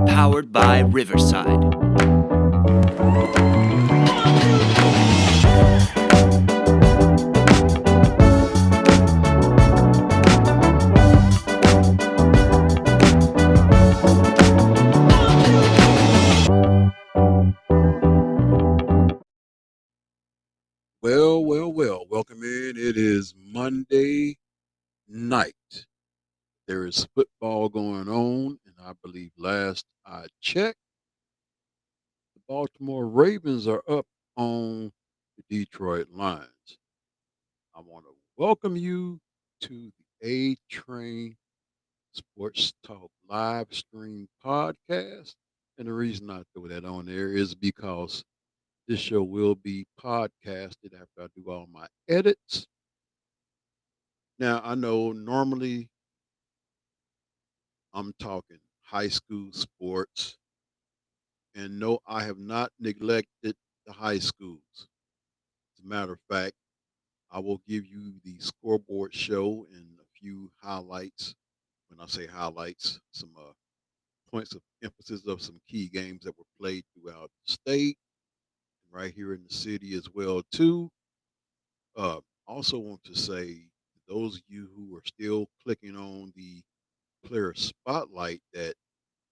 Powered by Riverside. Well. Welcome in. It is Monday night. There is football going on, and I believe last I checked, the Baltimore Ravens are up on the Detroit Lions. I want to welcome you to the A Train Sports Talk live stream podcast. And the reason I throw that on there is because this show will be podcasted after I do all my edits. Now, I know normally I'm talking high school sports, and no, I have not neglected the high schools. As a matter of fact, I will give you the scoreboard show and a few highlights. When I say highlights, some points of emphasis of some key games that were played throughout the state, and right here in the city as well too. Also want to say to those of you who are still clicking on the player spotlight that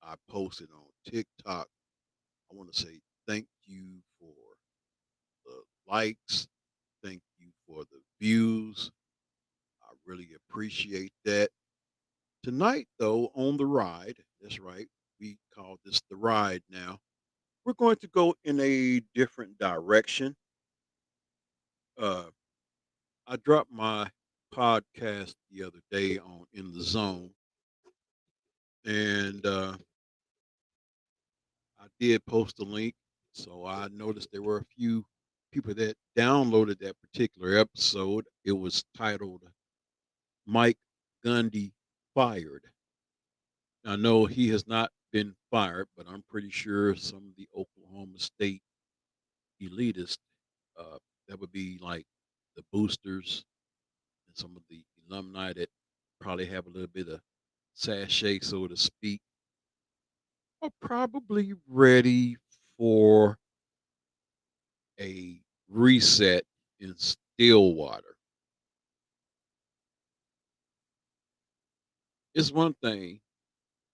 I posted on TikTok, I want to say thank you for the likes. Thank you for the views. I really appreciate that. Tonight, though, on the ride, that's right, we call this the ride now. We're going to go in a different direction. Uh, I dropped my podcast the other day on In the Zone, and I did post a link. So I noticed there were a few people that downloaded that particular episode. It was titled Mike Gundy Fired. I know he has not been fired, but I'm pretty sure some of the Oklahoma State elitists, uh, that would be like the boosters and some of the alumni that probably have a little bit of sachet, so to speak, are probably ready for a reset in Stillwater. It's one thing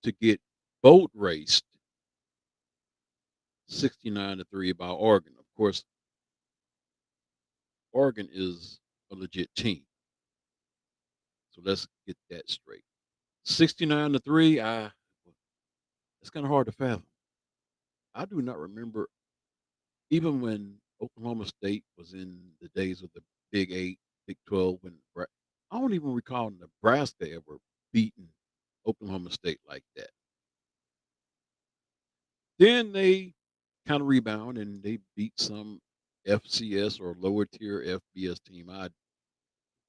to get boat raced 69-3 by Oregon. Of course, Oregon is a legit team. So let's get that straight. 69-3, it's kind of hard to fathom. I do not remember, even when Oklahoma State was in the days of the Big Eight, Big 12, I don't even recall Nebraska ever beating Oklahoma State like that. Then they kind of rebound and they beat some FCS or lower tier FBS team. I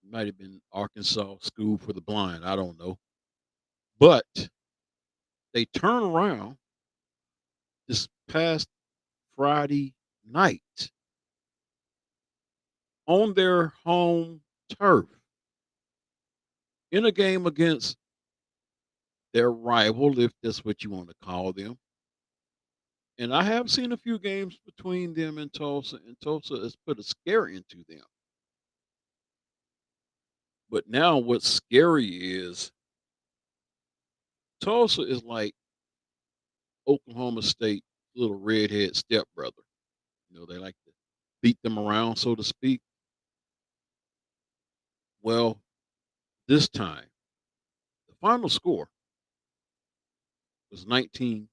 might have been Arkansas School for the Blind. I don't know. But they turn around this past Friday night on their home turf in a game against their rival, if that's what you want to call them. And I have seen a few games between them and Tulsa has put a scare into them. But now what's scary is Tulsa is like Oklahoma State little redhead stepbrother. They like to beat them around, so to speak. Well, this time, the final score was 19-12.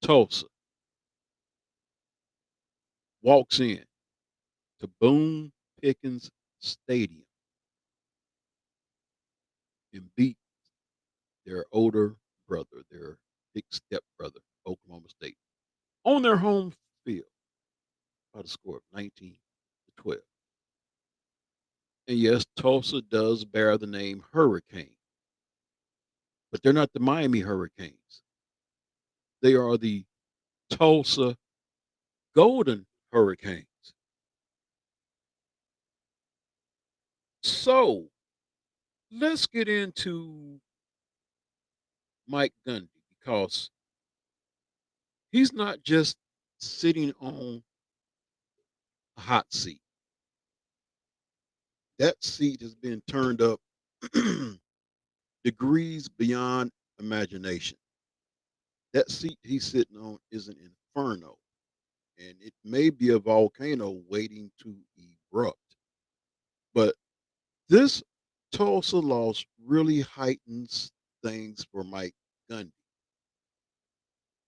Tulsa walks in to Boone Pickens Stadium and beat their older brother, their big stepbrother, Oklahoma State, on their home field by the score of 19-12. And yes, Tulsa does bear the name Hurricane, but they're not the Miami Hurricanes. They are the Tulsa Golden Hurricanes. So Let's get into Mike Gundy because he's not just sitting on a hot seat. That seat has been turned up degrees beyond imagination. That seat he's sitting on is an inferno, and it may be a volcano waiting to erupt. But this Tulsa loss really heightens things for Mike Gundy.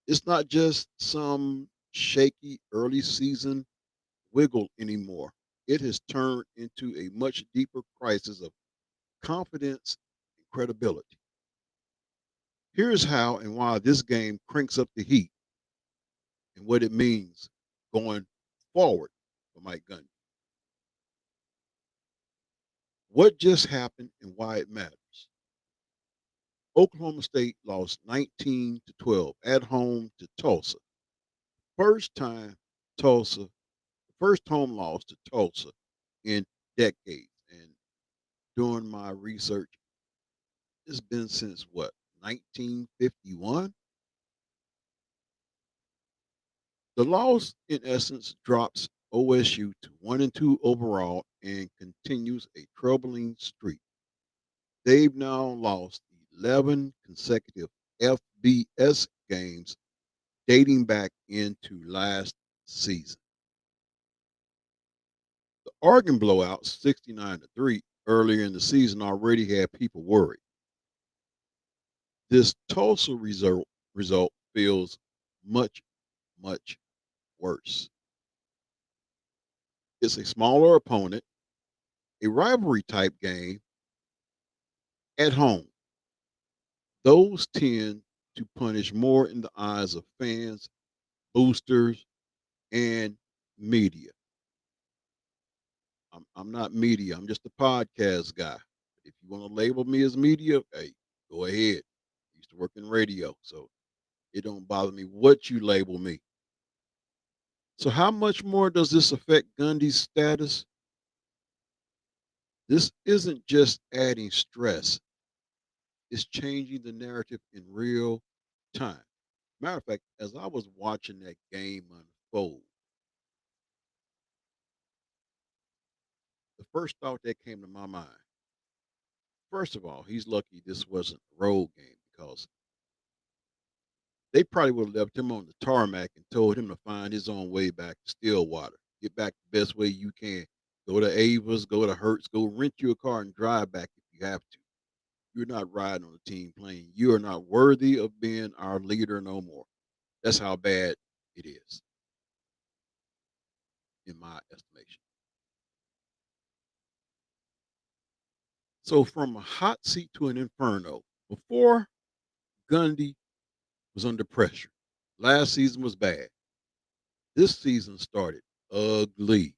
It's not just some shaky early season wiggle anymore. It has turned into a much deeper crisis of confidence and credibility. Here's how and why this game cranks up the heat and what it means going forward for Mike Gundy. What just happened and why it matters. Oklahoma State lost 19-12 at home to Tulsa. First time Tulsa, first home loss to Tulsa in decades. And doing my research, it's been since what, 1951? The loss, in essence, drops OSU to 1-2 overall and continues a troubling streak. They've now lost 11 consecutive FBS games dating back into last season. The Oregon blowout, 69-3, earlier in the season already had people worried. This Tulsa result feels much, much worse. It's a smaller opponent, a rivalry type game at home. Those tend to punish more in the eyes of fans, boosters, and media. I'm not media. I'm just a podcast guy. If you want to label me as media, hey, go ahead. I used to work in radio, so it don't bother me what you label me. So how much more does this affect Gundy's status? This isn't just adding stress, it's changing the narrative in real time. Matter of fact, as I was watching that game unfold, the first thought that came to my mind, first of all, he's lucky this wasn't a road game because they probably would have left him on the tarmac and told him to find his own way back to Stillwater. Get back the best way you can. Go to Ava's, go to Hertz, go rent you a car and drive back if you have to. You're not riding on a team plane. You are not worthy of being our leader no more. That's how bad it is, in my estimation. So from a hot seat to an inferno. Before Gundy was under pressure. Last season was bad. This season started ugly.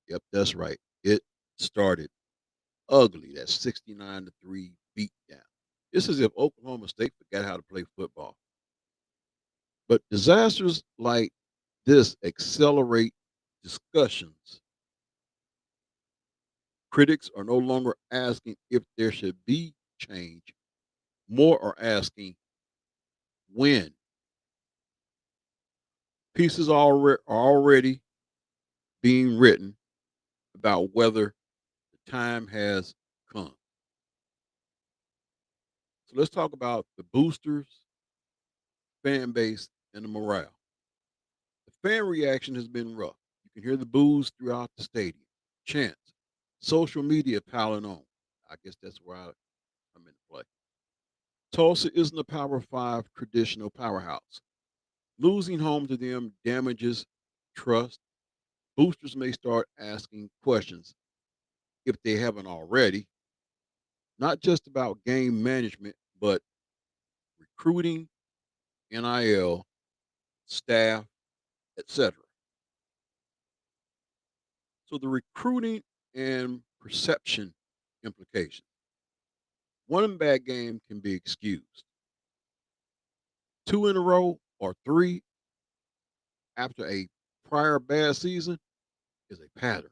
Yep, that's right. It started ugly. That 69-3 beatdown. It's as if Oklahoma State forgot how to play football. But disasters like this accelerate discussions. Critics are no longer asking if there should be change, more are asking when. Pieces are already being written about whether the time has come. So let's talk about the boosters, fan base, and the morale. The fan reaction has been rough. You can hear the boos throughout the stadium, chants, social media piling on. I guess that's where I'm in play. Tulsa isn't a Power Five traditional powerhouse. Losing home to them damages trust. Boosters may start asking questions if they haven't already, not just about game management, but recruiting, NIL, staff, etc. So the recruiting and perception implications. One bad game can be excused. Two in a row or three after a prior bad season is a pattern.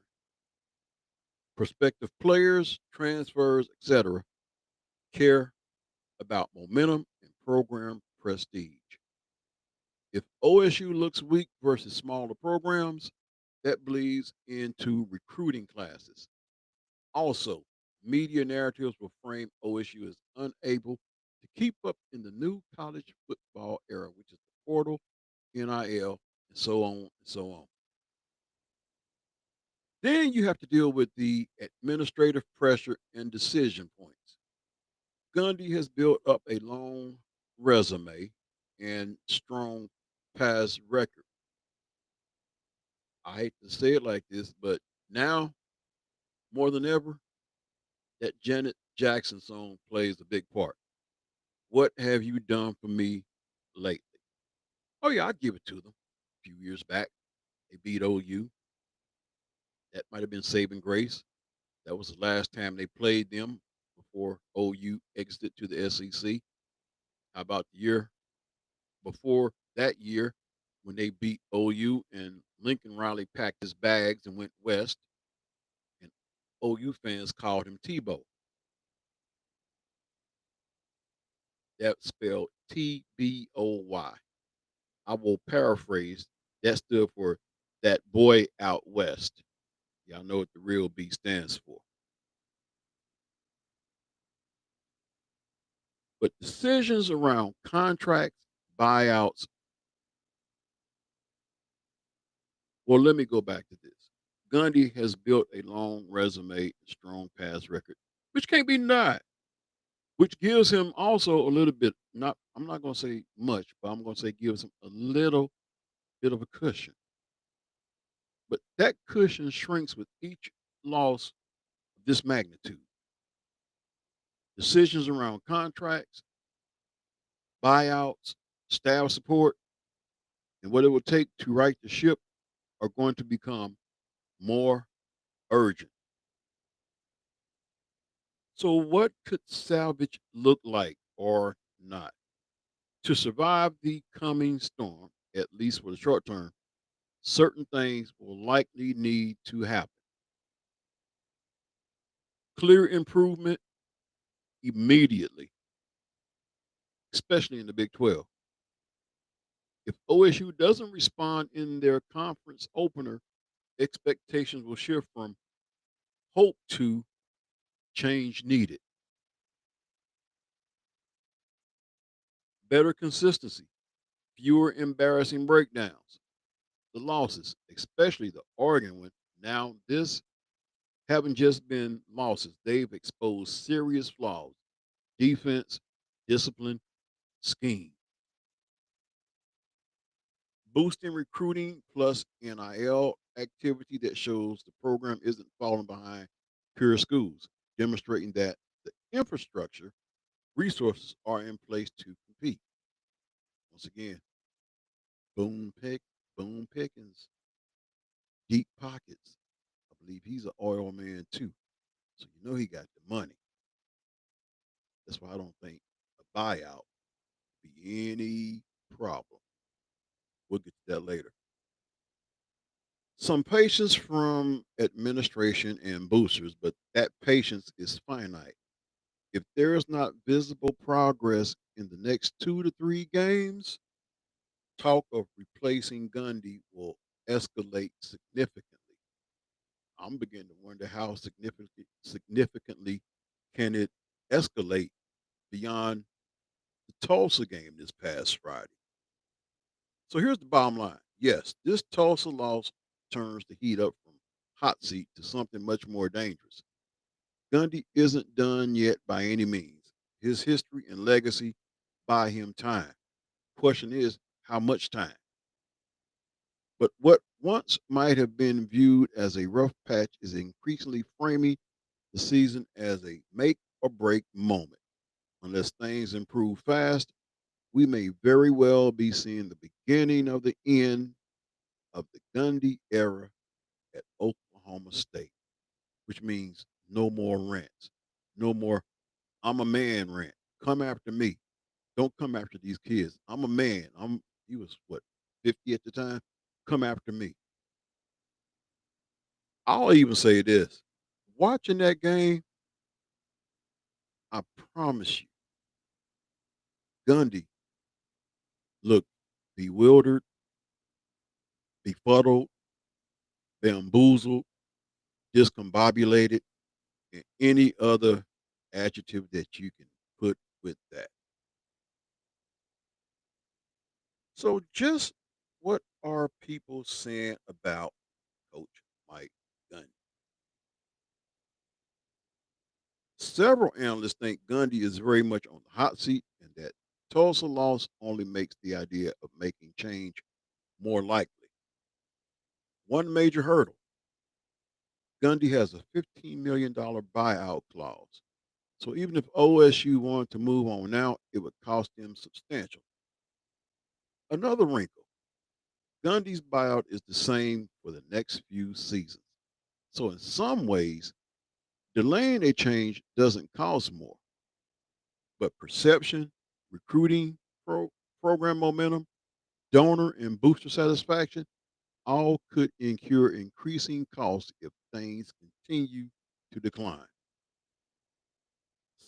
Prospective players, transfers, etc., care about momentum and program prestige. If OSU looks weak versus smaller programs, that bleeds into recruiting classes. Also, media narratives will frame OSU as unable to keep up in the new college football era, which is the portal, NIL, and so on and so on. Then you have to deal with the administrative pressure and decision points. Gundy has built up a long resume and strong past record. I hate to say it like this, but now more than ever, that Janet Jackson song plays a big part. What have you done for me lately? Oh yeah, I give it to them. A few years back, they beat OU. That might have been saving grace. That was the last time they played them before OU exited to the SEC. How about the year before that year when they beat OU and Lincoln Riley packed his bags and went west, and OU fans called him Tebow. That spelled Tboy. I will paraphrase. That stood for that boy out west. Y'all know what the real B stands for. But decisions around contracts, buyouts. Well, let me go back to this. Gundy has built a long resume and strong pass record, which can't be denied, which gives him also a little bit, not I'm not gonna say much, but I'm gonna say gives him a little bit of a cushion. But that cushion shrinks with each loss of this magnitude. Decisions around contracts, buyouts, staff support, and what it will take to right the ship are going to become more urgent. So, what could salvage look like or not? To survive the coming storm, at least for the short term, certain things will likely need to happen. Clear improvement immediately, especially in the Big 12. If OSU doesn't respond in their conference opener, expectations will shift from hope to change needed. Better consistency, fewer embarrassing breakdowns. The losses, especially the Oregon one, now this haven't just been losses, they've exposed serious flaws: defense, discipline, scheme. Boosting recruiting plus NIL activity that shows the program isn't falling behind pure schools, demonstrating that the infrastructure resources are in place to compete. Once again, Boone Pick, Boone Pickens, deep pockets. I believe he's an oil man too. So you know he got the money. That's why I don't think a buyout be any problem. We'll get to that later. Some patience from administration and boosters, but that patience is finite. If there is not visible progress in the next 2 to 3 games, talk of replacing Gundy will escalate significantly. I'm beginning to wonder how significantly can it escalate beyond the Tulsa game this past Friday. So here's the bottom line. Yes, this Tulsa loss turns the heat up from hot seat to something much more dangerous. Gundy isn't done yet by any means. His history and legacy buy him time. Question is, how much time? But what once might have been viewed as a rough patch is increasingly framing the season as a make or break moment. Unless things improve fast, we may very well be seeing the beginning of the end of the Gundy era at Oklahoma State, which means no more rants, no more "I'm a man" rant. Come after me. Don't come after these kids. I'm a man. He was what, 50 at the time? Come after me. I'll even say this. Watching that game, I promise you, Gundy looked bewildered, befuddled, bamboozled, discombobulated, and any other adjective that you can put with that. So, just what are people saying about Coach Mike Gundy? Several analysts think Gundy is very much on the hot seat and that Tulsa loss only makes the idea of making change more likely. One major hurdle: Gundy has a $15 million buyout clause. So even if OSU wanted to move on now, it would cost them substantial. Another wrinkle: Gundy's buyout is the same for the next few seasons. So in some ways, delaying a change doesn't cost more, but perception, recruiting, program momentum, donor and booster satisfaction all could incur increasing costs if things continue to decline.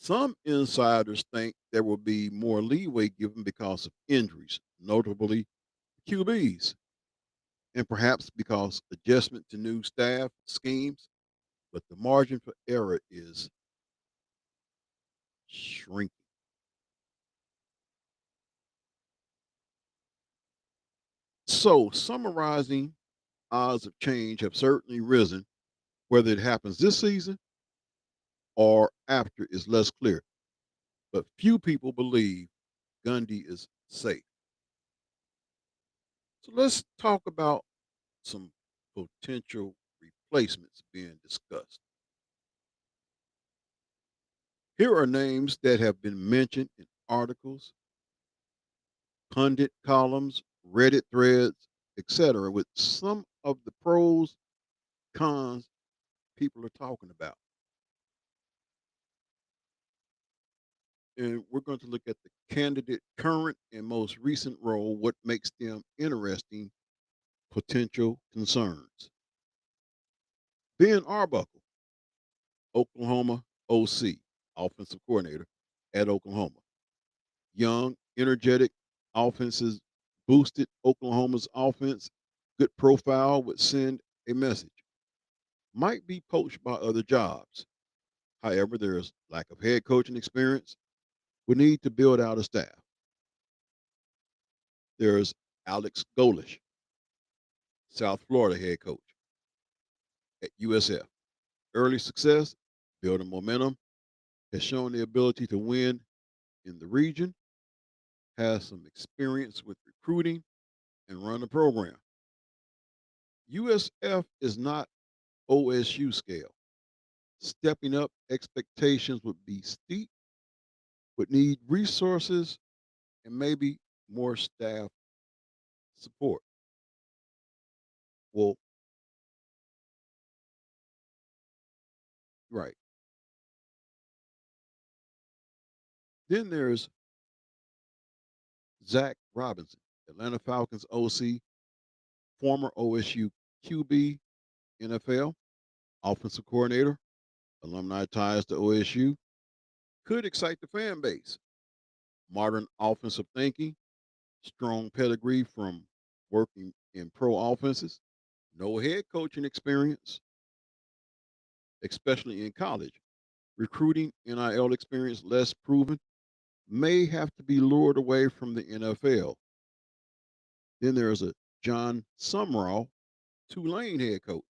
Some insiders think there will be more leeway given because of injuries, notably QBs, and perhaps because adjustment to new staff schemes, but the margin for error is shrinking. So, summarizing, odds of change have certainly risen. Whether it happens this season or after is less clear, but few people believe Gundy is safe. So let's talk about some potential replacements being discussed. Here are names that have been mentioned in articles, pundit columns, Reddit threads, etc., with some of the pros, cons people are talking about. And we're going to look at the candidate current and most recent role, what makes them interesting, potential concerns. Ben Arbuckle, Oklahoma OC, offensive coordinator at Oklahoma. Young, energetic offenses boosted Oklahoma's offense. Good profile would send a message. Might be poached by other jobs. However, there's lack of head coaching experience. We need to build out a staff. There's Alex Golish, South Florida head coach at USF. Early success, building momentum, has shown the ability to win in the region, has some experience with recruiting and run the program. USF is not OSU scale. Stepping up expectations would be steep, would need resources and maybe more staff support. Well, right. Then there's Zach Robinson, Atlanta Falcons OC, former OSU QB, NFL, offensive coordinator, alumni ties to OSU, could excite the fan base. Modern offensive thinking, strong pedigree from working in pro offenses, no head coaching experience, especially in college. Recruiting, NIL experience less proven, may have to be lured away from the NFL. Then there's a John Sumrall, Tulane head coach,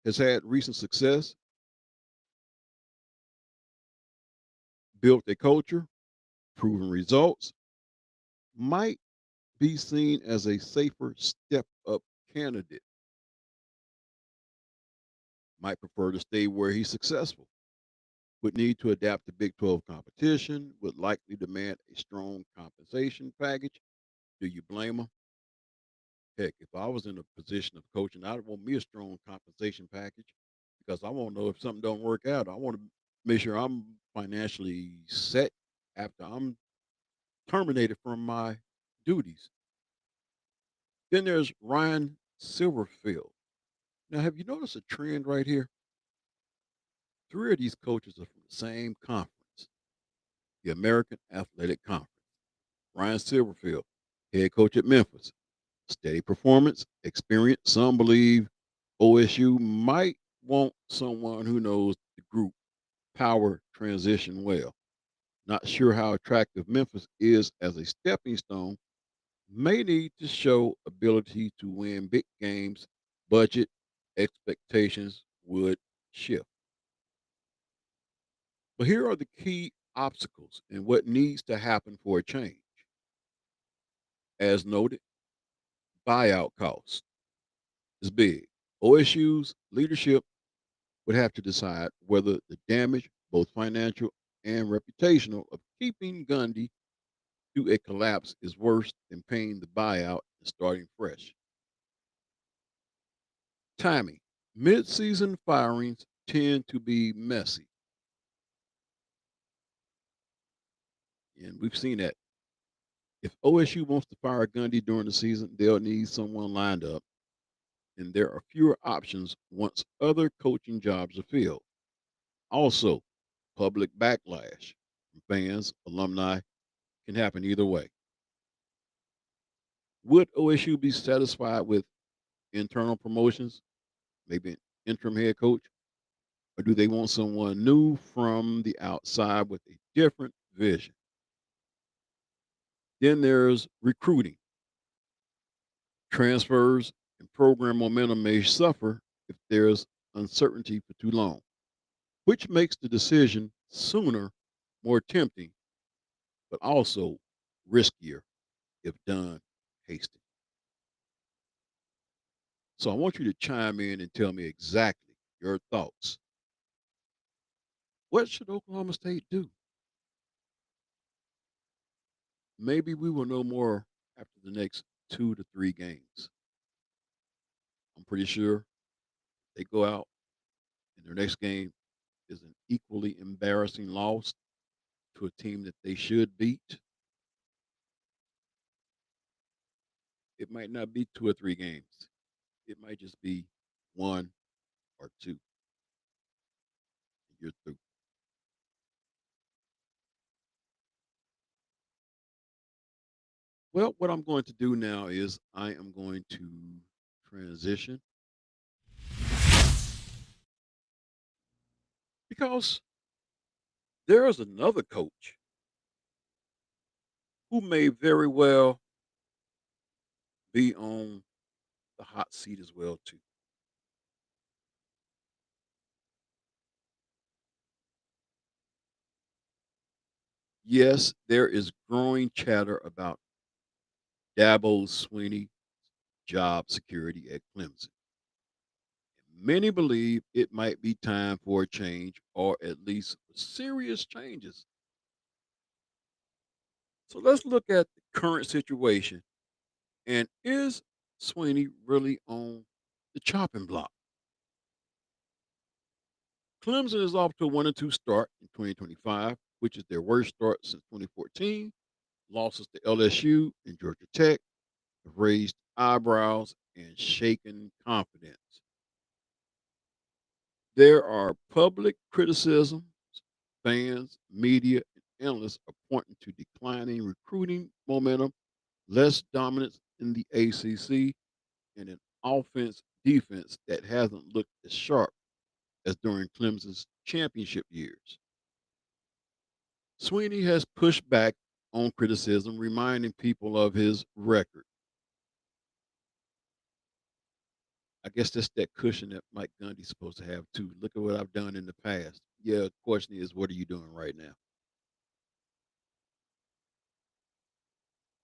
has had recent success, built a culture, proven results, might be seen as a safer step up candidate, might prefer to stay where he's successful, would need to adapt to Big 12 competition, would likely demand a strong compensation package. Do you blame him? Heck, if I was in a position of coaching, I'd want me a strong compensation package because I want to know if something don't work out. I want to make sure I'm financially set after I'm terminated from my duties. Then there's Ryan Silverfield, Now, have you noticed a trend right here? Three of these coaches are from the same conference, the American Athletic Conference. Ryan Silverfield, head coach at Memphis. Steady performance, experience. Some believe OSU might want someone who knows the group power transition well. Not sure how attractive Memphis is as a stepping stone. May need to show ability to win big games. Budget expectations would shift. But here are the key obstacles and what needs to happen for a change. As noted, buyout costs is big. OSU's leadership would have to decide whether the damage, both financial and reputational, of keeping Gundy to a collapse is worse than paying the buyout and starting fresh. Timing. Mid-season firings tend to be messy, and we've seen that. If OSU wants to fire Gundy during the season, they'll need someone lined up, and there are fewer options once other coaching jobs are filled. Also, public backlash from fans, alumni can happen either way. Would OSU be satisfied with internal promotions, maybe an interim head coach, or do they want someone new from the outside with a different vision? Then there's recruiting. Transfers and program momentum may suffer if there's uncertainty for too long, which makes the decision sooner more tempting, but also riskier if done hastily. So I want you to chime in and tell me exactly your thoughts. What should Oklahoma State do? Maybe we will know more after the next 2 to 3 games. I'm pretty sure they go out and their next game is an equally embarrassing loss to a team that they should beat. It might not be 2 or 3 games. It might just be one or two. And you're through. Well, what I'm going to do now is I am going to transition because there is another coach who may very well be on the hot seat as well too. Yes, there is growing chatter about Dabo Sweeney job security at Clemson. Many believe it might be time for a change or at least serious changes. So let's look at the current situation. And is Sweeney really on the chopping block? Clemson is off to a 1-2 start in 2025, which is their worst start since 2014. Losses to LSU and Georgia Tech have raised eyebrows and shaken confidence. There are public criticisms. Fans, media, and analysts are pointing to declining recruiting momentum, less dominance in the ACC, and an offense defense that hasn't looked as sharp as during Clemson's championship years. Sweeney has pushed back on criticism, reminding people of his record. I guess that's that cushion that Mike Gundy's supposed to have too. Look at what I've done in the past. Yeah, the question is, what are you doing right now?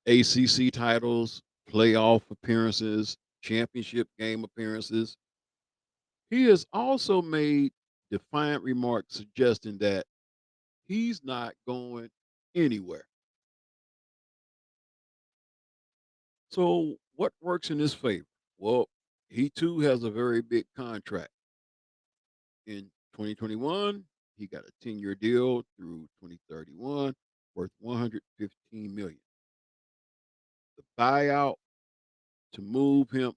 ACC titles, playoff appearances, championship game appearances. He has also made defiant remarks suggesting that he's not going anywhere. So, what works in his favor? Well, he too has a very big contract. In 2021, he got a 10-year deal through 2031 worth 115 million. The buyout to move him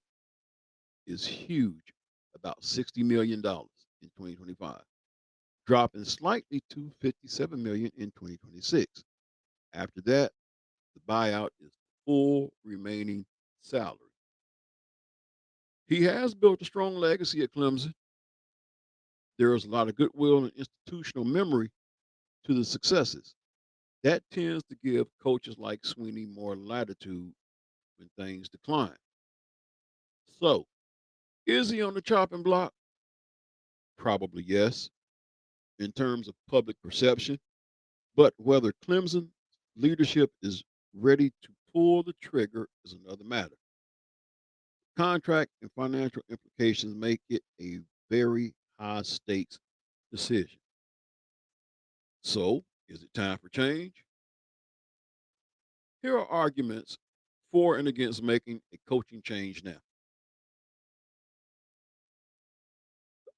is huge, about $60 million in 2025, dropping slightly to 57 million in 2026. After that, the buyout is full remaining salary. He has built a strong legacy at Clemson. There is a lot of goodwill and institutional memory to the successes. That tends to give coaches like Sweeney more latitude when things decline. So, is he on the chopping block? Probably yes, in terms of public perception. But whether Clemson leadership is ready to pull the trigger is another matter. Contract and financial implications make it a very high stakes decision. So, is it time for change? Here are arguments for and against making a coaching change now.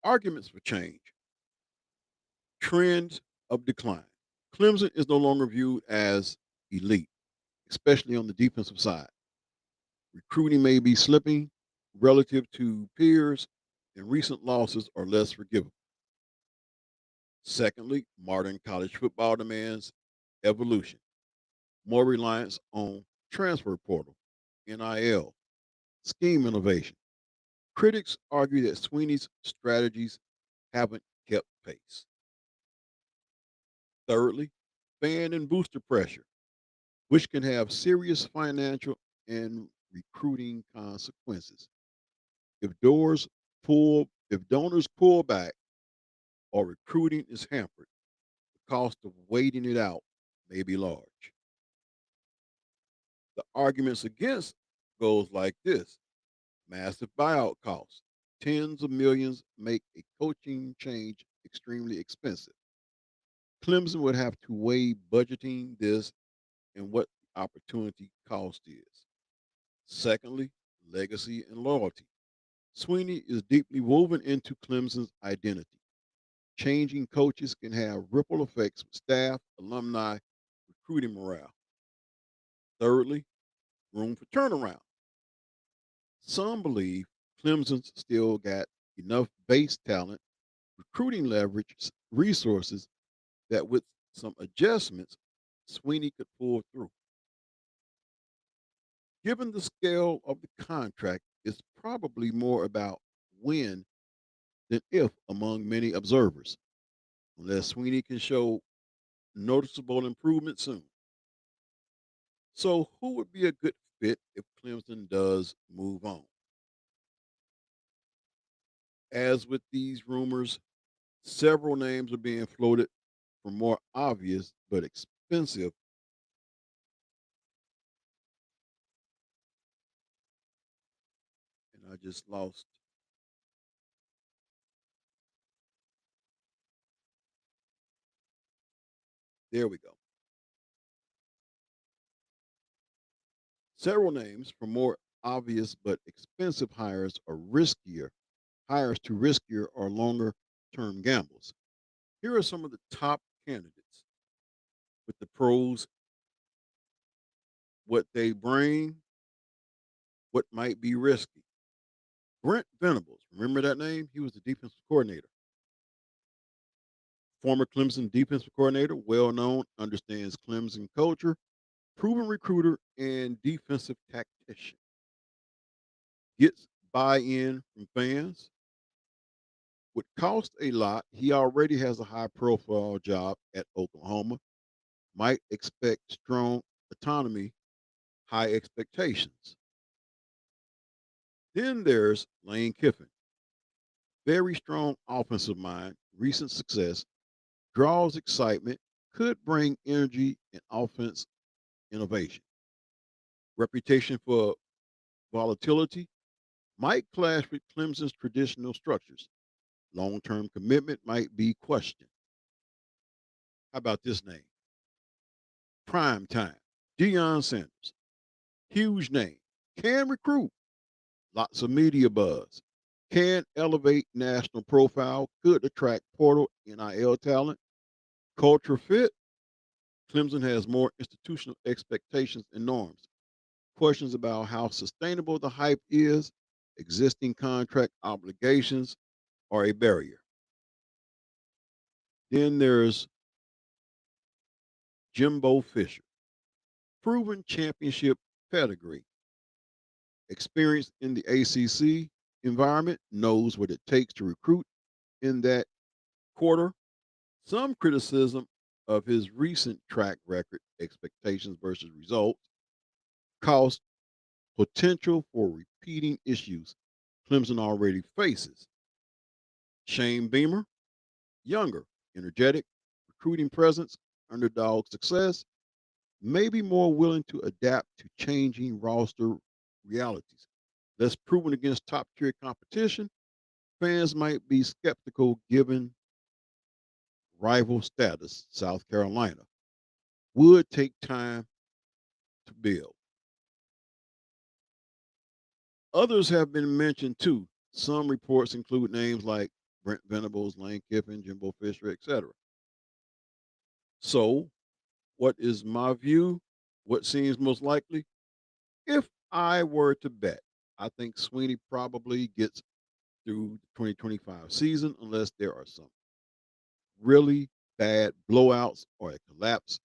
Arguments for change. Trends of decline. Clemson is no longer viewed as elite, especially on the defensive side. Recruiting may be slipping relative to peers, and recent losses are less forgivable. Secondly, modern college football demands evolution, more reliance on transfer portal, NIL, scheme innovation. Critics argue that Sweeney's strategies haven't kept pace. Thirdly, fan and booster pressure, which can have serious financial and recruiting consequences. If donors pull back or recruiting is hampered, the cost of waiting it out may be large. The arguments against goes like this: massive buyout costs. Tens of millions make a coaching change extremely expensive. Clemson would have to weigh budgeting this and what the opportunity cost is. Secondly, legacy and loyalty. Sweeney is deeply woven into Clemson's identity. Changing coaches can have ripple effects with staff, alumni, recruiting morale. Thirdly, room for turnaround. Some believe Clemson's still got enough base talent, recruiting leverage, resources that with some adjustments, Sweeney could pull through. Given the scale of the contract, it's probably more about when than if among many observers, unless Sweeney can show noticeable improvement soon. So, who would be a good fit if Clemson does move on? As with these rumors, several names are being floated for more obvious but expensive. And I just lost. There we go. Several names for more obvious but expensive hires to riskier or longer term gambles. Here are some of the top candidates with the pros, what they bring, what might be risky. Brent Venables, remember that name? He was the defensive coordinator. Former Clemson defensive coordinator, well known, understands Clemson culture, proven recruiter, and defensive tactician. Gets buy in from fans. Would cost a lot. He already has a high profile job at Oklahoma. Might expect strong autonomy, high expectations. Then there's Lane Kiffin. Very strong offensive mind, recent success, draws excitement, could bring energy and offense innovation. Reputation for volatility might clash with Clemson's traditional structures. Long term commitment might be questioned. How about this name? Prime time. Deion Sanders. Huge name. Can recruit. Lots of media buzz. Can elevate national profile. Could attract portal NIL talent. Culture fit. Clemson has more institutional expectations and norms. Questions about how sustainable the hype is, Existing contract obligations are a barrier. Then there's Jimbo Fisher, proven championship pedigree, experienced in the ACC environment, knows what it takes to recruit in that quarter. Some criticism of his recent track record, expectations versus results, caused potential for repeating issues Clemson already faces. Shane Beamer, younger, energetic, recruiting presence, underdog success, may be more willing to adapt to changing roster realities. Less proven against top tier competition, fans might be skeptical given rival status. South Carolina would take time to build. Others have been mentioned too. Some reports include names like Brent Venables, Lane Kiffin, Jimbo Fisher, etc. So, what is my view? What seems most likely? If I were to bet, I think Sweeney probably gets through the 2025 season unless there are some really bad blowouts or a collapse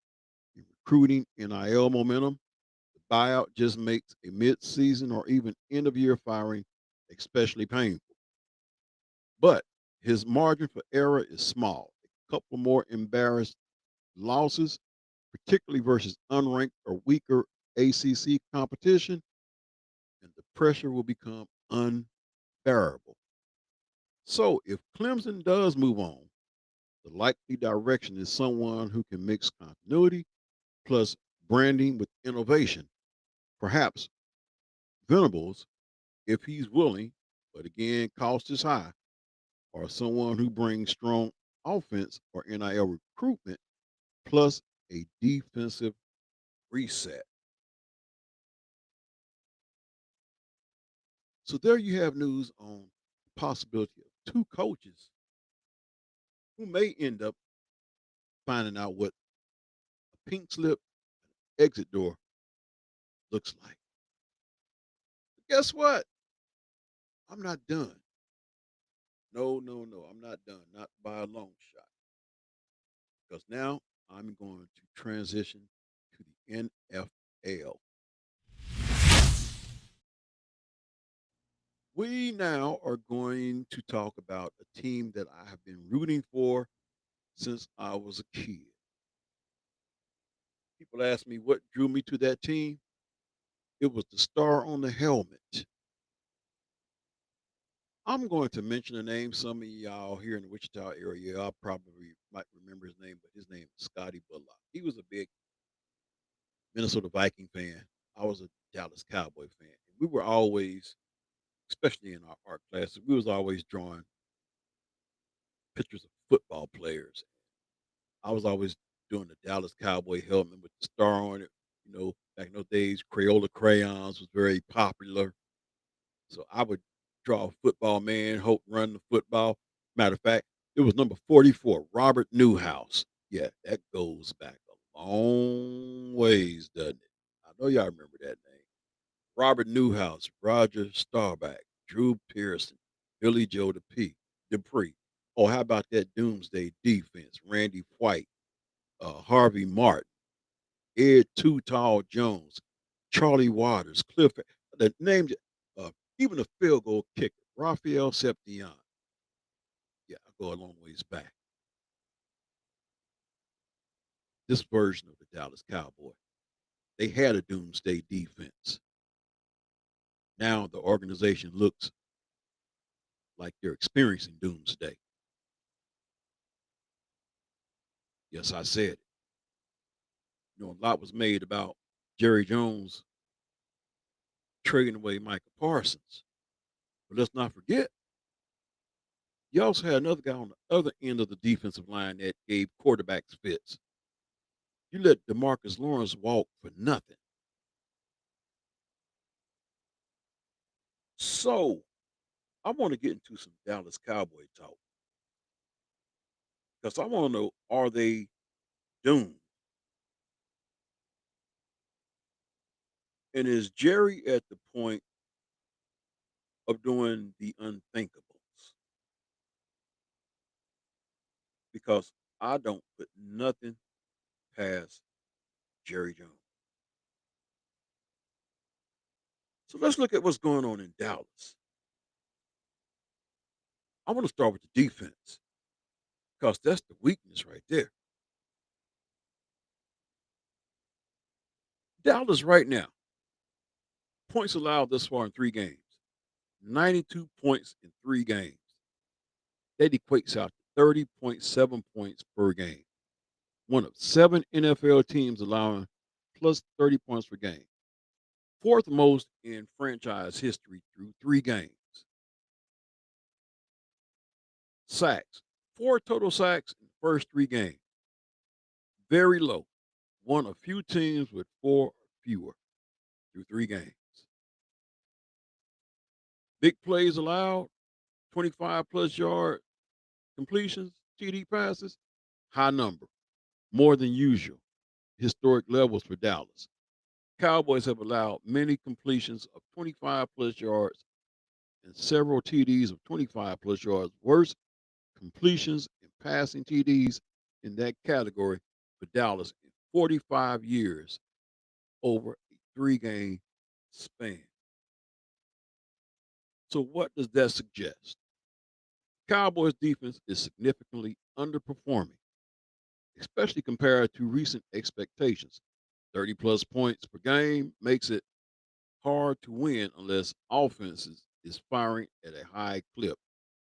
in recruiting NIL momentum. The buyout just makes a mid-season or even end-of-year firing especially painful. But his margin for error is small. A couple more embarrassed losses, particularly versus unranked or weaker ACC competition, and the pressure will become unbearable. So if Clemson does move on, the likely direction is someone who can mix continuity plus branding with innovation. Perhaps Venables, if he's willing, but again, cost is high, or someone who brings strong offense or NIL recruitment plus a defensive reset. So there you have news on the possibility of two coaches who may end up finding out what a pink slip exit door looks like. But guess what? I'm not done. No, no, no. I'm not done. Not by a long shot. Because now I'm going to transition to the NFL. We now are going to talk about a team that I have been rooting for since I was a kid. People ask me what drew me to that team. It was the star on the helmet. I'm going to mention a name. Some of y'all here in the Wichita area, y'all probably might remember his name, but his name is Scotty Bullock. He was a big Minnesota Viking fan. I was a Dallas Cowboy fan. We were always, especially in our art classes, we was always drawing pictures of football players. I was always doing the Dallas Cowboy helmet with the star on it. Back in those days, Crayola crayons was very popular. So I would draw a football man, hope run the football. Matter of fact, it was number 44, Robert Newhouse. Yeah, that goes back a long ways, doesn't it? I know y'all remember that name. Robert Newhouse, Roger Staubach, Drew Pearson, Billy Joe Dupree. Oh, how about that Doomsday defense? Randy White, Harvey Martin, Ed Too Tall Jones, Charlie Waters, Cliff, the names, uh, even the field goal kicker, Raphael Septian. Yeah, I go a long ways back. This version of the Dallas Cowboy, they had a doomsday defense. Now the organization looks like they're experiencing doomsday. Yes, I said it. A lot was made about Jerry Jones trading away Michael Parsons. But let's not forget, you also had another guy on the other end of the defensive line that gave quarterbacks fits. You let Demarcus Lawrence walk for nothing. So I want to get into some Dallas Cowboy talk because I want to know, are they doomed? And is Jerry at the point of doing the unthinkables because I don't put nothing past Jerry Jones. So let's look at what's going on in Dallas. I want to start with the defense because that's the weakness right there. Dallas right now, points allowed thus far in 3 games, 92 points in 3 games. That equates out to 30.7 points per game. One of 7 NFL teams allowing plus 30 points per game. Fourth most in franchise history through 3 games. Sacks, 4 total sacks in the first 3 games. Very low. One of few teams with 4 or fewer through 3 games. Big plays allowed, 25 plus yard completions, TD passes, high number, more than usual. Historic levels for Dallas. Cowboys have allowed many completions of 25 plus yards and several TDs of 25 plus yards. Worst completions and passing TDs in that category for Dallas in 45 years over a 3 game span. So, what does that suggest? Cowboys defense is significantly underperforming, especially compared to recent expectations. 30 plus points per game makes it hard to win unless offenses is firing at a high clip.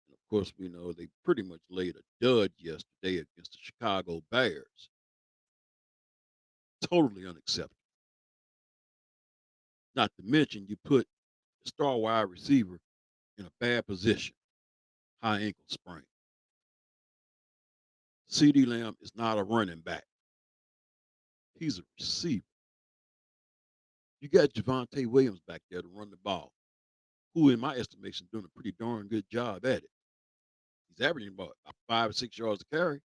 And of course, we know they pretty much laid a dud yesterday against the Chicago Bears. Totally unacceptable. Not to mention, you put the star wide receiver in a bad position, high ankle sprain. CD Lamb is not a running back, he's a receiver. You got Javante Williams back there to run the ball, who, in my estimation, doing a pretty darn good job at it. He's averaging about 5 or 6 yards a carry.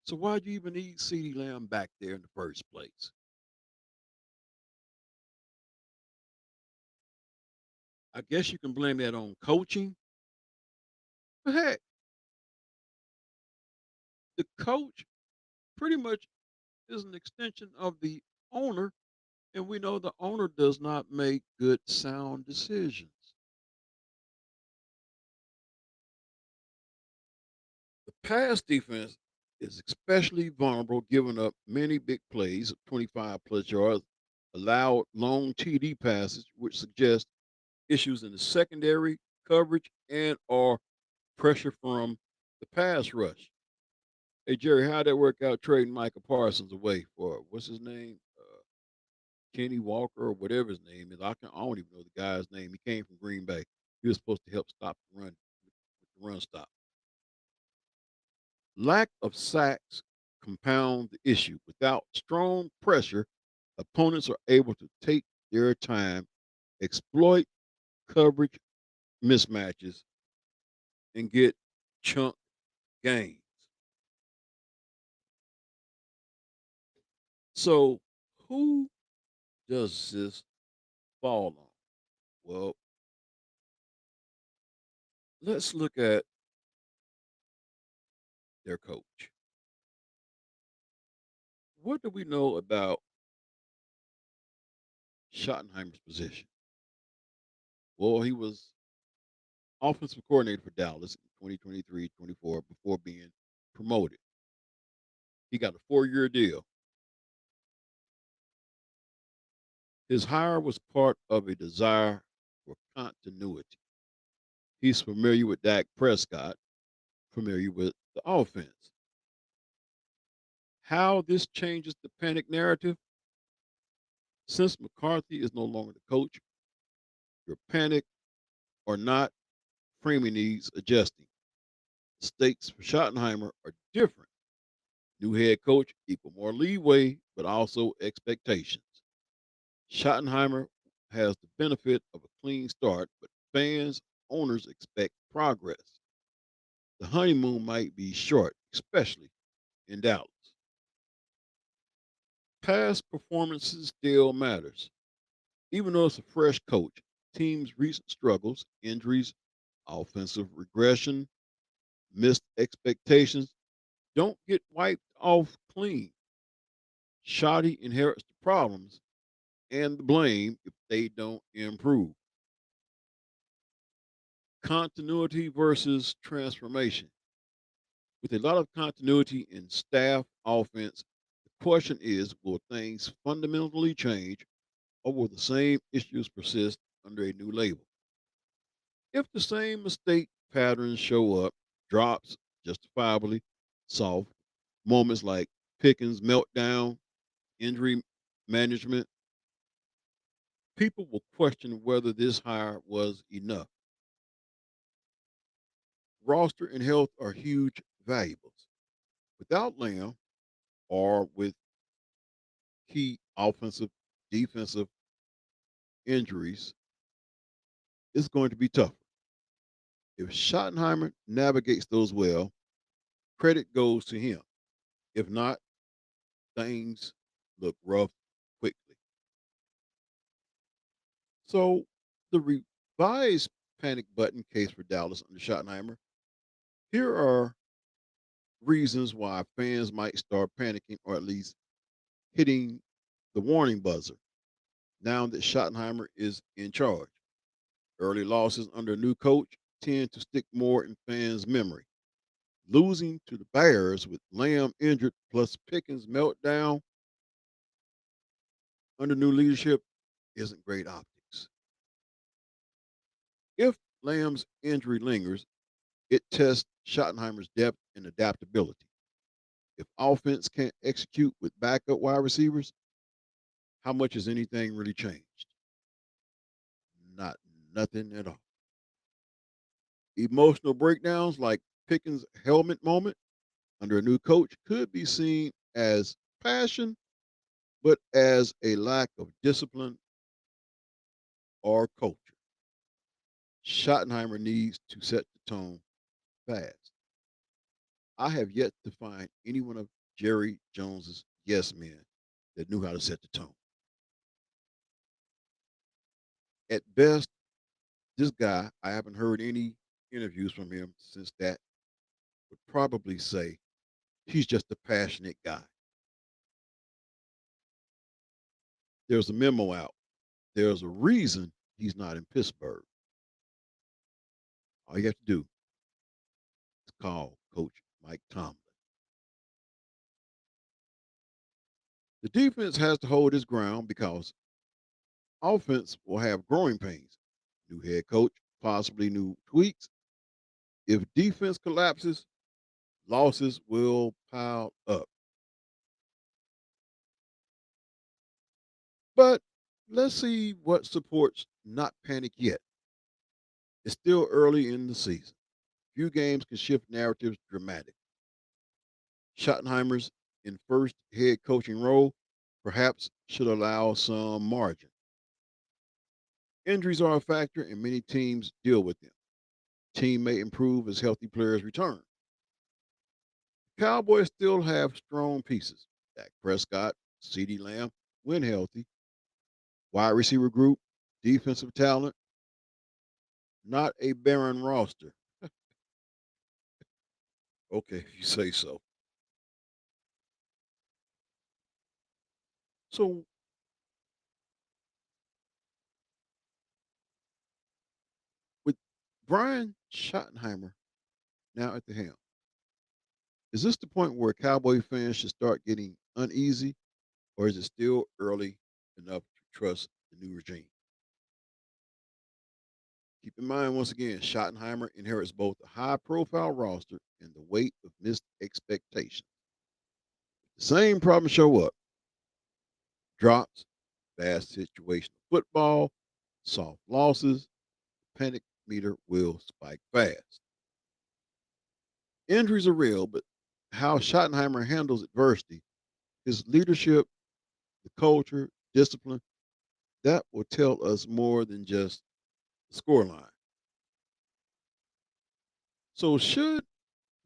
So why'd you even need CD Lamb back there in the first place? I guess you can blame that on coaching. But heck, the coach pretty much is an extension of the owner, and we know the owner does not make good, sound decisions. The pass defense is especially vulnerable, giving up many big plays of 25 plus yards, allowed long TD passes, which suggest issues in the secondary coverage and or pressure from the pass rush. Hey Jerry, how'd that work out trading Michael Parsons away for what's his name? Kenny Walker or whatever his name is. I don't even know the guy's name. He came from Green Bay. He was supposed to help stop the run with the run stop. Lack of sacks compound the issue. Without strong pressure, opponents are able to take their time, exploit coverage mismatches, and get chunk gains. So, who does this fall on? Well, let's look at their coach. What do we know about Schottenheimer's position? Well, he was offensive coordinator for Dallas in 2023-24 before being promoted. He got a 4-year deal. His hire was part of a desire for continuity. He's familiar with Dak Prescott, familiar with the offense. How this changes the panic narrative? Since McCarthy is no longer the coach, your panic or not framing needs adjusting. The stakes for Schottenheimer are different. New head coach equal more leeway, but also expectations. Schottenheimer has the benefit of a clean start, but fans, owners expect progress. The honeymoon might be short, especially in Dallas. Past performances still matters. Even though it's a fresh coach, team's recent struggles, injuries, offensive regression, missed expectations don't get wiped off clean. Shoddy inherits the problems and the blame if they don't improve. Continuity versus transformation. With a lot of continuity in staff offense, the question is, will things fundamentally change or will the same issues persist under a new label? If the same mistake patterns show up, drops justifiably, soft, moments like Pickens' meltdown, injury management, people will question whether this hire was enough. Roster and health are huge variables. Without Lamb or with key offensive, defensive injuries, it's going to be tougher. If Schottenheimer navigates those well, credit goes to him. If not, things look rough quickly. So the revised panic button case for Dallas under Schottenheimer, here are reasons why fans might start panicking or at least hitting the warning buzzer now that Schottenheimer is in charge. Early losses under a new coach tend to stick more in fans' memory. Losing to the Bears with Lamb injured plus Pickens meltdown under new leadership isn't great optics. If Lamb's injury lingers, it tests Schottenheimer's depth and adaptability. If offense can't execute with backup wide receivers, how much has anything really changed? Not nothing at all. Emotional breakdowns like Pickens' helmet moment under a new coach could be seen as passion, but as a lack of discipline or culture. Schottenheimer needs to set the tone fast. I have yet to find any one of Jerry Jones's yes men that knew how to set the tone. At best, this guy, I haven't heard any interviews from him since that, would probably say he's just a passionate guy. There's a memo out. There's a reason he's not in Pittsburgh. All you have to do is call Coach Mike Tomlin. The defense has to hold its ground because offense will have growing pains. New head coach, possibly new tweaks. If defense collapses, losses will pile up. But let's see what supports not panic yet. It's still early in the season. Few games can shift narratives dramatically. Schottenheimer's in first head coaching role perhaps should allow some margin. Injuries are a factor and many teams deal with them. Team may improve as healthy players return. Cowboys still have strong pieces. Dak Prescott, CeeDee Lamb, when healthy. Wide receiver group, defensive talent, not a barren roster. Okay, if you say so. So with Brian Schottenheimer now at the helm, is this the point where Cowboy fans should start getting uneasy, or is it still early enough to trust the new regime? Keep in mind, once again, Schottenheimer inherits both a high profile roster and the weight of missed expectations. The same problems show up drops, bad situational football, soft losses, panic meter will spike fast. Injuries are real, but how Schottenheimer handles adversity, his leadership, the culture, discipline, that will tell us more than just the scoreline. So, should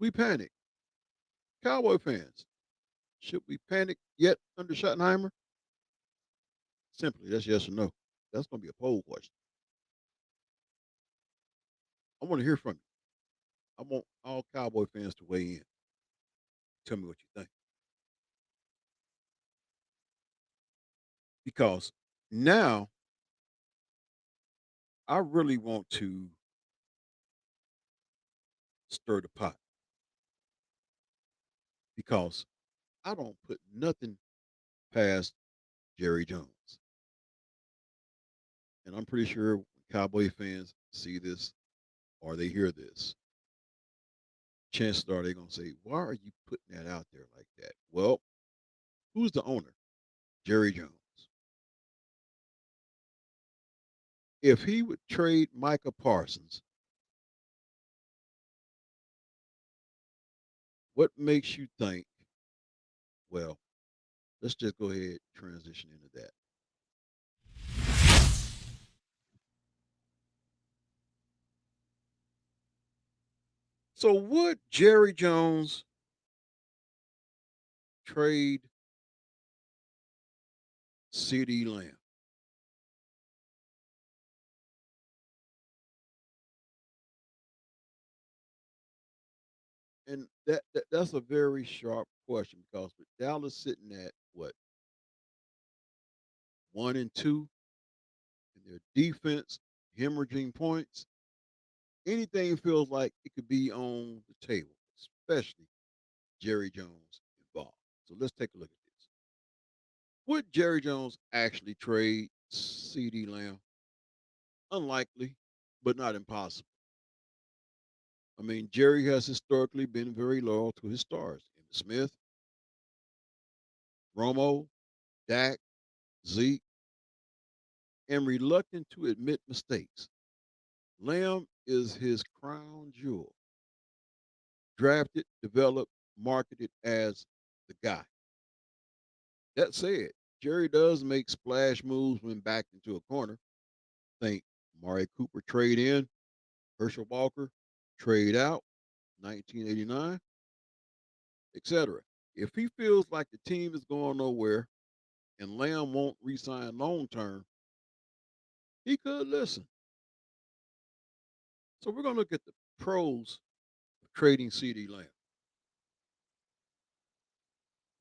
we panic? Cowboy fans, should we panic yet under Schottenheimer? Simply, that's yes or no. That's going to be a poll question. I want to hear from you. I want all Cowboy fans to weigh in. Tell me what you think. Because now I really want to stir the pot because I don't put nothing past Jerry Jones. And I'm pretty sure when Cowboy fans see this or they hear this, chances are they're going to say, why are you putting that out there like that? Well, who's the owner? Jerry Jones. If he would trade Micah Parsons, what makes you think, well, let's just go ahead and transition into that. So would Jerry Jones trade CD Lamb? And that's a very sharp question because with Dallas sitting at what 1-2 and their defense hemorrhaging points, anything feels like it could be on the table, especially Jerry Jones involved. So let's take a look at this. Would Jerry Jones actually trade CD Lamb? Unlikely, but not impossible. I mean, Jerry has historically been very loyal to his stars. Emmitt Smith, Romo, Dak, Zeke, and reluctant to admit mistakes. Lamb is his crown jewel. Drafted, developed, marketed as the guy. That said, Jerry does make splash moves when backed into a corner. Think Amari Cooper trade in, Herschel Walker trade out, 1989, etc. If he feels like the team is going nowhere and Lamb won't resign long term, he could listen. So we're going to look at the pros of trading CD Lamb.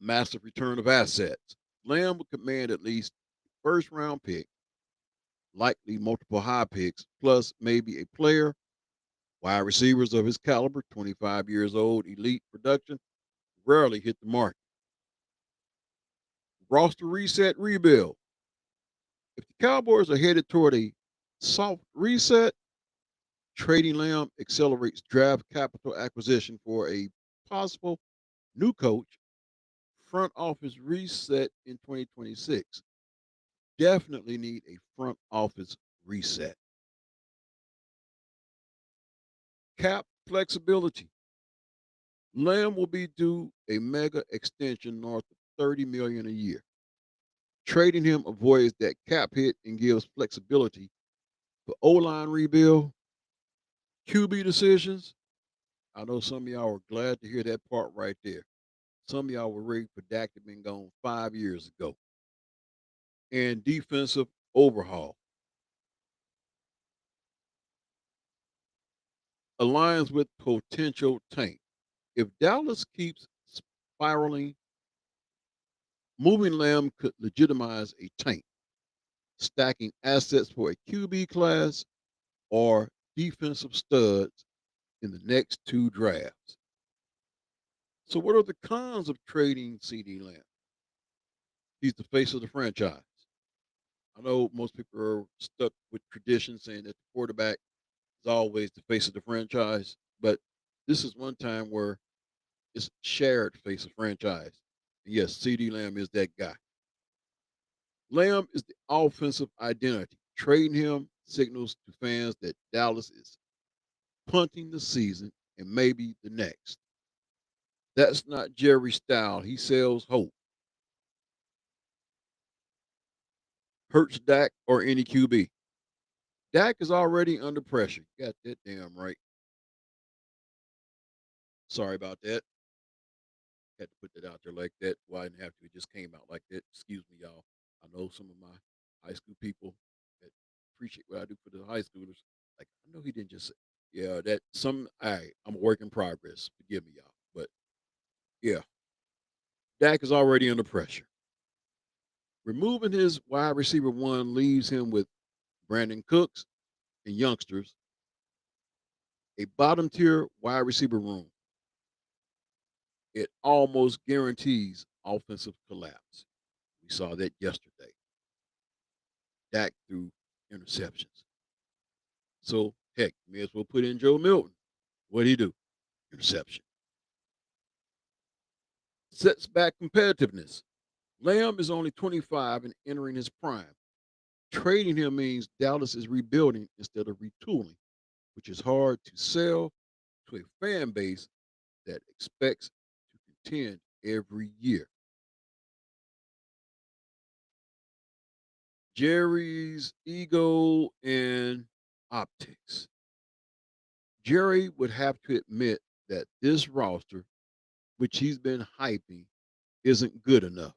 Massive return of assets. Lamb would command at least first round pick, likely multiple high picks, plus maybe a player, wide receivers of his caliber, 25 years old, elite production, rarely hit the market. Roster reset, rebuild. If the Cowboys are headed toward a soft reset, trading Lamb accelerates draft capital acquisition for a possible new coach, front office reset in 2026. Definitely need a front office reset. Cap flexibility. Lamb will be due a mega extension north of 30 million a year. Trading him avoids that cap hit and gives flexibility for O-line rebuild, QB decisions. I know some of y'all were glad to hear that part right there. Some of y'all were ready for Dak to been gone 5 years ago. And defensive overhaul. Aligns with potential tank. If Dallas keeps spiraling, moving Lamb could legitimize a tank, stacking assets for a QB class or defensive studs in the next two drafts. So, what are the cons of trading CD Lamb? He's the face of the franchise. I know most people are stuck with tradition saying that the quarterback is always the face of the franchise, but this is one time where it's shared face of franchise. And yes, CD Lamb is that guy. Lamb is the offensive identity. Trading him signals to fans that Dallas is punting the season and maybe the next. That's not Jerry's style. He sells hope. Hurts Dak or any QB. Dak is already under pressure. Got that damn right. Sorry about that. Had to put that out there like that. Well, I didn't have to. It just came out like that. Excuse me, y'all. I know some of my high school people that appreciate what I do for the high schoolers. Like, I know he didn't just say. Yeah, that some I'm a work in progress. Forgive me, y'all. But yeah, Dak is already under pressure. Removing his wide receiver one leaves him with Brandon Cooks and youngsters, a bottom tier wide receiver room. It almost guarantees offensive collapse. We saw that yesterday. Dak threw interceptions. So heck, may as well put in Joe Milton. What'd he do? Interception. Sets back competitiveness. Lamb is only 25 and entering his prime. Trading him means Dallas is rebuilding instead of retooling, which is hard to sell to a fan base that expects to contend every year. Jerry's ego and optics. Jerry would have to admit that this roster, which he's been hyping, isn't good enough.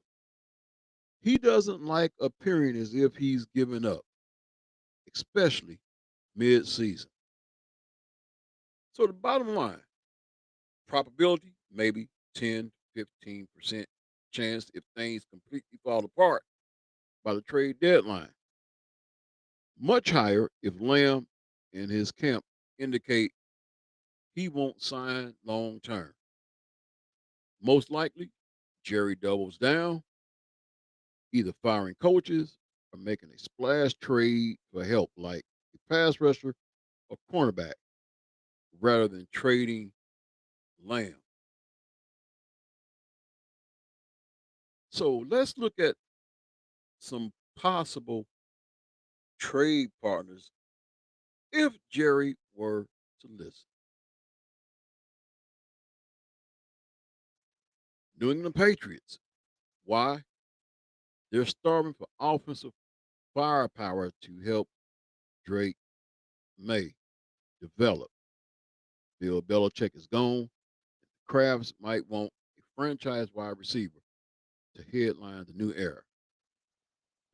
He doesn't like appearing as if he's given up, especially mid-season. So the bottom line, probability, maybe 10, 15% chance if things completely fall apart by the trade deadline. Much higher if Lamb and his camp indicate he won't sign long term. Most likely, Jerry doubles down, either firing coaches or making a splash trade for help like a pass rusher or cornerback rather than trading Lamb. So let's look at some possible trade partners if Jerry were to listen. New England Patriots. Why? They're starving for offensive firepower to help Drake May develop. Bill Belichick is gone. Krabs might want a franchise wide receiver to headline the new era.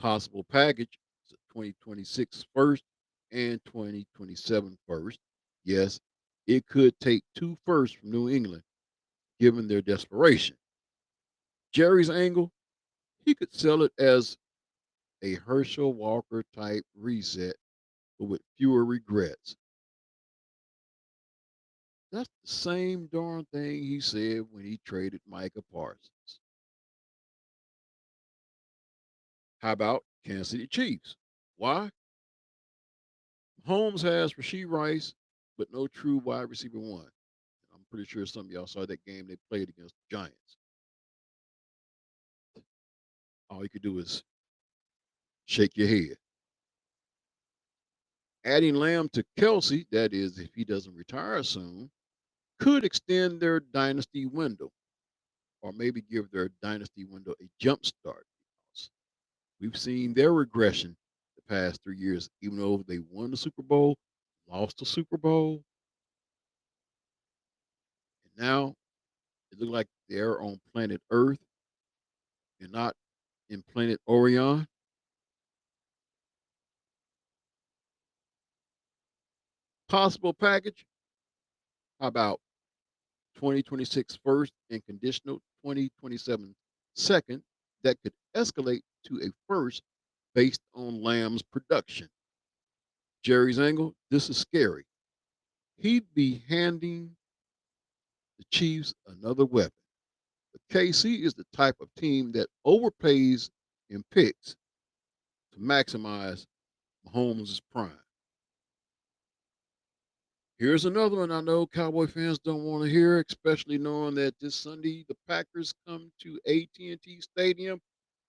Possible package is a 2026 first and 2027 first. Yes, it could take two firsts from New England, given their desperation. Jerry's angle, he could sell it as a Herschel Walker type reset, but with fewer regrets. That's the same darn thing he said when he traded Micah Parsons. How about Kansas City Chiefs? Why? Holmes has Rasheed Rice, but no true wide receiver one. I'm pretty sure some of y'all saw that game they played against the Giants. All you could do is shake your head. Adding Lamb to Kelsey, that is, if he doesn't retire soon, could extend their dynasty window or maybe give their dynasty window a jump start. We've seen their regression the past 3 years, even though they won the Super Bowl, lost the Super Bowl, and now it looks like they're on planet Earth and not in planet Orion. Possible package, how about 2026 first and conditional 2027 second that could escalate to a first based on Lamb's production. Jerry's angle, this is scary. He'd be handing the Chiefs another weapon. But KC is the type of team that overpays in picks to maximize Mahomes' prime. Here's another one I know Cowboy fans don't want to hear, especially knowing that this Sunday the Packers come to AT&T Stadium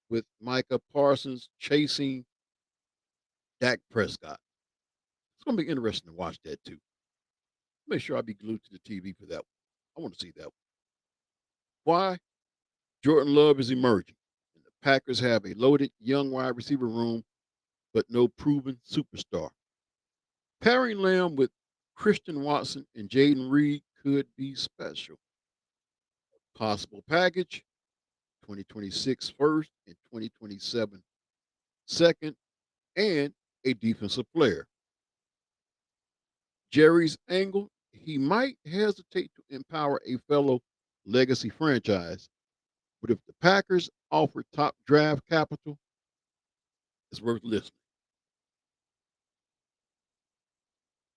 with Micah Parsons chasing Dak Prescott. It's going to be interesting to watch that too. Make sure I be glued to the TV for that one. I want to see that one. Why? Jordan Love is emerging, and the Packers have a loaded young wide receiver room, but no proven superstar. Pairing Lamb with Christian Watson and Jaden Reed could be special. Possible package 2026 first and 2027 second, and a defensive player. Jerry's angle, he might hesitate to empower a fellow legacy franchise, but if the Packers offer top draft capital, it's worth listening.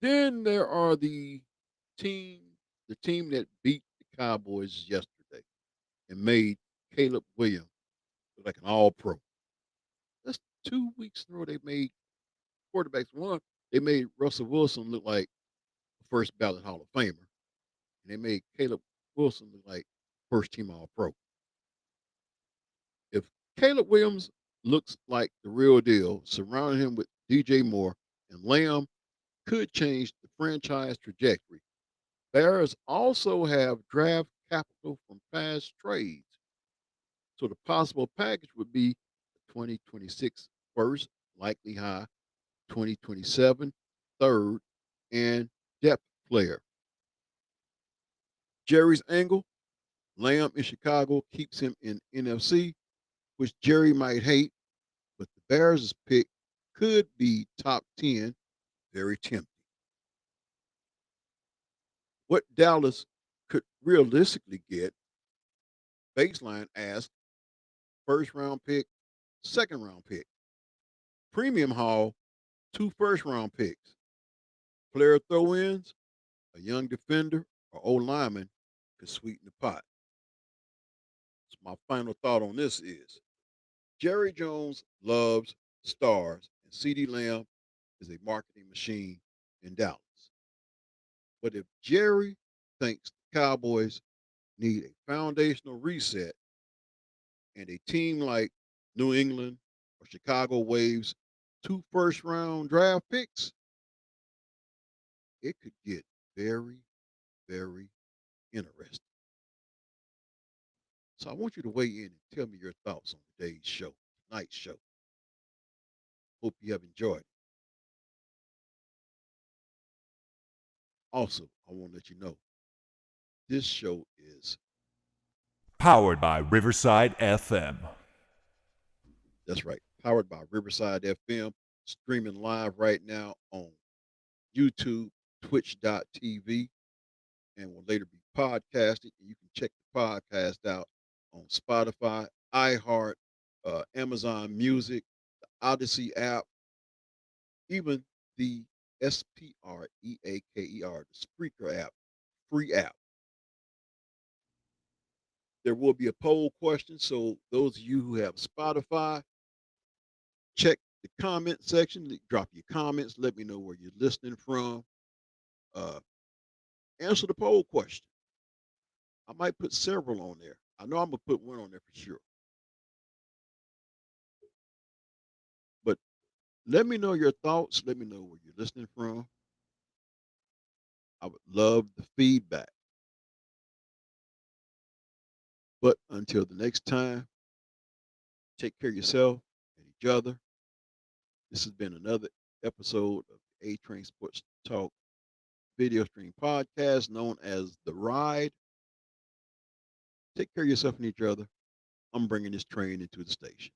Then there are team, the team that beat the Cowboys yesterday and made Caleb Williams look like an all-pro. That's 2 weeks in a row they made quarterbacks. One, they made Russell Wilson look like a first ballot Hall of Famer, and they made Caleb Wilson look like first team All-Pro. If Caleb Williams looks like the real deal, surrounding him with DJ Moore and Lamb could change the franchise trajectory. Bears also have draft capital from past trades. So the possible package would be 2026 first, likely high, 2027 third, and depth player. Jerry's angle, Lamb in Chicago keeps him in NFC, which Jerry might hate, but the Bears' pick could be top 10, very tempting. What Dallas could realistically get, baseline asks, first round pick, second round pick. Premium haul, 2 first round picks. Player throw ins, a young defender or old lineman could sweeten the pot. So my final thought on this is Jerry Jones loves stars, and CeeDee Lamb is a marketing machine in Dallas. But if Jerry thinks the Cowboys need a foundational reset and a team like New England or Chicago waves 2 first round draft picks, it could get very, very interesting. So I want you to weigh in and tell me your thoughts on today's show, tonight's show. Hope you have enjoyed it. Also, I want to let you know this show is Powered by Riverside FM. That's right, powered by Riverside FM, streaming live right now on YouTube, twitch.tv, and will later be podcasted. And you can check the podcast out on Spotify, iHeart, Amazon Music, the Odyssey app, even the SPREAKER, the Spreaker app, free app. There will be a poll question, so those of you who have Spotify, check the comment section, drop your comments, let me know where you're listening from. Answer the poll question. I might put several on there. I know I'm gonna put one on there for sure. But let me know your thoughts. Let me know where you're listening from. I would love the feedback. But until the next time, take care of yourself and each other. This has been another episode of the A Train Sports Talk video stream podcast known as The Ride. Take care of yourself and each other. I'm bringing this train into the station.